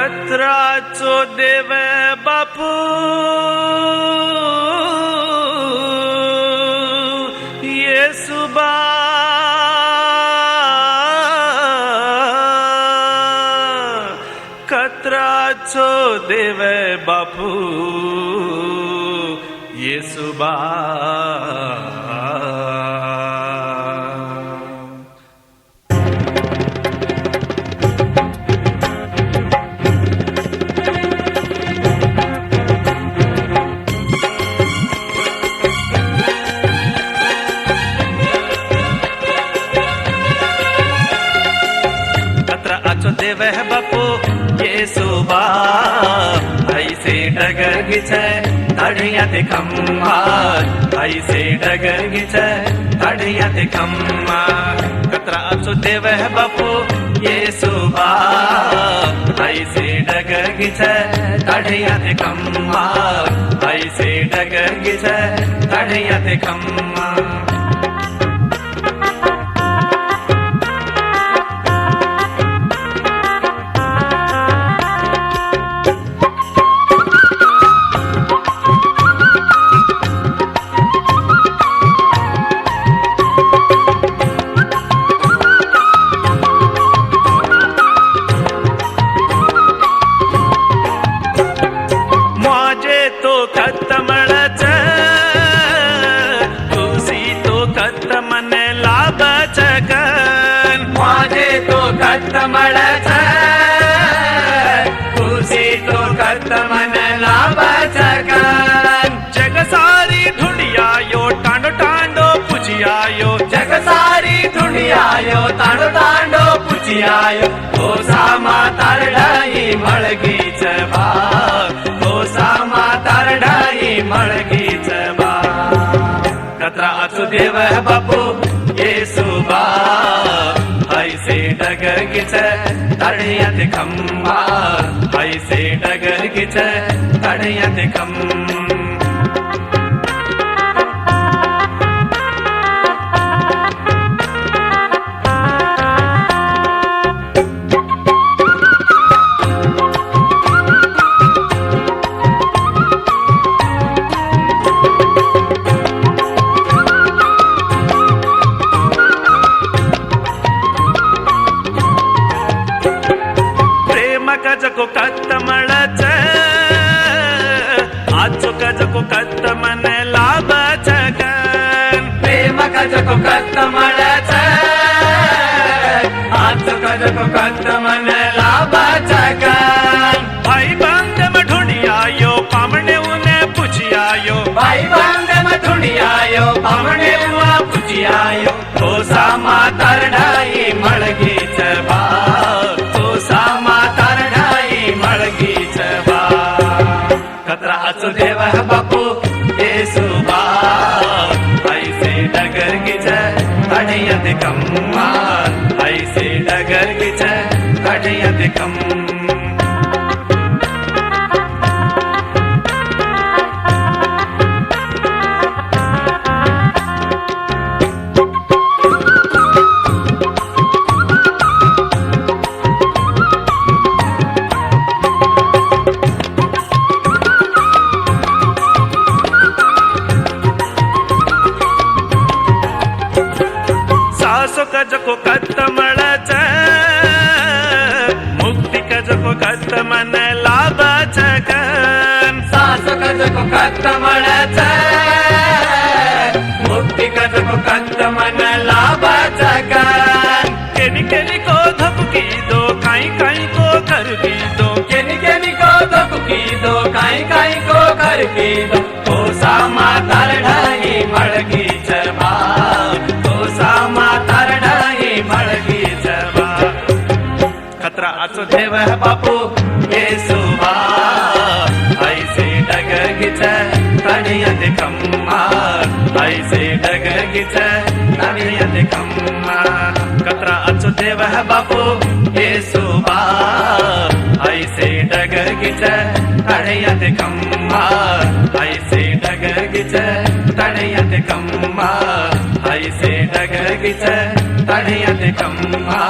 कत्राचो देव बापू येसुबा कत्राचो देव बापू येसुबा देव बापू येसुबा ऐसे डगर गिचे तड़िया ते खम्मा ऐसे डगर गिचे तड़िया ते खम्मा कत्राचो देव बापू येसुबा ऐसे डगर गिचे तड़िया ते खम्मा ऐसे डगर गिचे तड़िया ते खम्मा मन लाभचकन जग सारी दुनिया यो टांडो टांडो पुजियायो जग सारी दुनिया यो टांडो टांडो पुजियायो ओ सामा तरडाई मळगीच बा ओ सामा तरडाई मळगीच बा कत्राचो देव बापू येसुबा ऐसे डगर गिचे तड़िया ते खम्मा ऐसे डगर गिचे तड़िया ते खम्मा कजको कत्तमळच आजो कजको कत्तमन लाभचकन प्रेम कजको कत्तमळच आजो कजको कत्तमन लाभचकन भाई बंदम ढुंडियायो पामणे उने पुजियायो भाई बंदम ढुंडियायो पामणे उने पुजियायो तो सामा तरडाई मळगीच बा तो सामा कत्राचो देव बापू येसुबा ऐसे डगर गिचे तड़िया ते खम्मा ऐसे डगर गिचे तड़िया ते खम्मा कजको कत्तमळच मुक्ति कजको कत्तमन लाभचकन सासो कजको कत्तमळच मुक्ति कजको कत्तमन लाभचकन केनी केनी को धपकी दो काई काई को करकी दो केनी केनी को धपकी दो काई काई को करकी दो तो सामा तरडाई मळगीच बा तो सामा कत्राचो देव बापू येसुबा ऐसे डगर गिचे तड़िया ते खम्मा ऐसे डगर गिचे तड़िया ते खम्मा कत्राचो देव बापू येसुबा ऐसे डगर गिचे तड़िया ते खम्मा ऐसे डगर गिचे तड़िया ते खम्मा ऐसे डगर गिचे तड़िया ते खम्मा